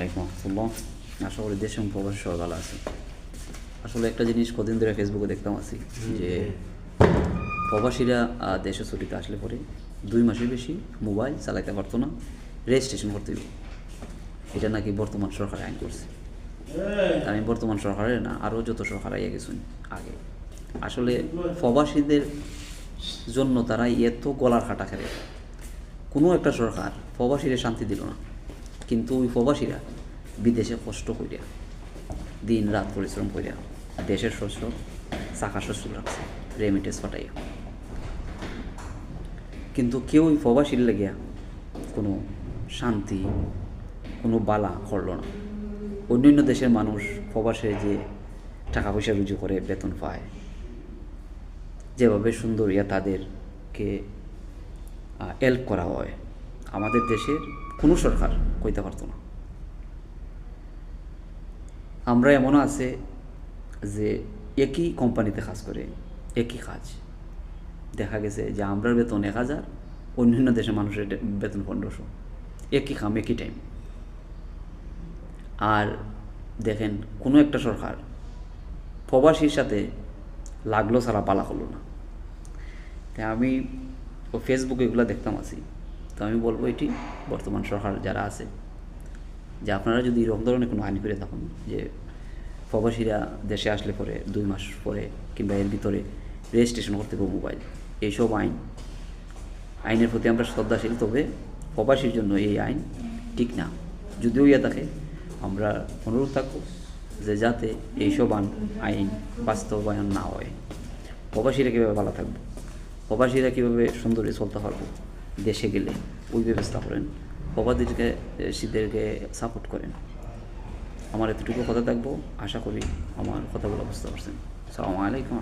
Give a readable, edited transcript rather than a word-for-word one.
আলাইকুম রহমতুল্লাহ। আশা করি দেশ এবং প্রবাসী সবাই ভালো আছে। আসলে একটা জিনিস কদিন ধরে ফেসবুকে দেখতাম আছি যে প্রবাসীরা দেশে ছুটিতে আসলে পরে 2 মাসের বেশি মোবাইল চালাইতে পারতো না, রেজিস্ট্রেশন করতে হবে। এটা নাকি বর্তমান সরকার আইন করছে। আমি বর্তমান সরকারের না, আরও যত সরকার আইয়া গেছেন আগে, আসলে প্রবাসীদের জন্য তারা এত গলার কাটা খেলে কোনো একটা সরকার প্রবাসীরা শান্তি দিল না। কিন্তু ওই প্রবাসীরা বিদেশে কষ্ট করিয়া দিন রাত পরিশ্রম করিয়া দেশের শস্য চাকা শস্য রাখছে, রেমিটেন্স পাঠাইয়া। কিন্তু কেউ ওই প্রবাসীর লাগিয়া কোনো শান্তি, কোনো বালা করল না। অন্যান্য দেশের মানুষ প্রবাসে যে টাকা পয়সা রুজু করে বেতন পায়, যেভাবে সুন্দর তাদেরকে হেল্প করা হয়, আমাদের দেশের কোনো সরকার কইতে পারতো না। আমরা এমনও আছে যে একই কোম্পানিতে কাজ করে, একই কাজ, দেখা গেছে যে আমরার বেতন 1000, অন্যান্য দেশের মানুষের বেতন 1500, একই কাম একই টাইম। আর দেখেন কোনো একটা সরকার প্রবাসীর সাথে লাগলো ছাড়া পালা হলো না। তাই আমি ফেসবুকে এগুলো দেখতাম আছি, তো আমি বলবো এটি বর্তমান সরকার যারা আছে, যে আপনারা যদি এরকম ধরনের কোনো আইন করে থাকুন যে প্রবাসীরা দেশে আসলে পরে 2 মাস পরে কিংবা এর ভিতরে রেজিস্ট্রেশন করতে হবে মোবাইল, এইসব আইনের প্রতি আমরা শ্রদ্ধাশীল। তবে প্রবাসীর জন্য এই আইন ঠিক না। যদিও থাকে, আমরা অনুরোধ থাকবো যে যাতে এইসব আইন বাস্তবায়ন না হয়। প্রবাসীরা কীভাবে ভালো থাকবো, প্রবাসীরা কীভাবে সুন্দরে চলতে পারবো দেশে গেলে, ওই ব্যবস্থা করেন। প্রবাসীদেরকে সাপোর্ট করেন। আমার এতটুকু কথা থাকবো, আশা করি আমার কথাগুলো বুঝতে পারছেন। আসসালামু আলাইকুম।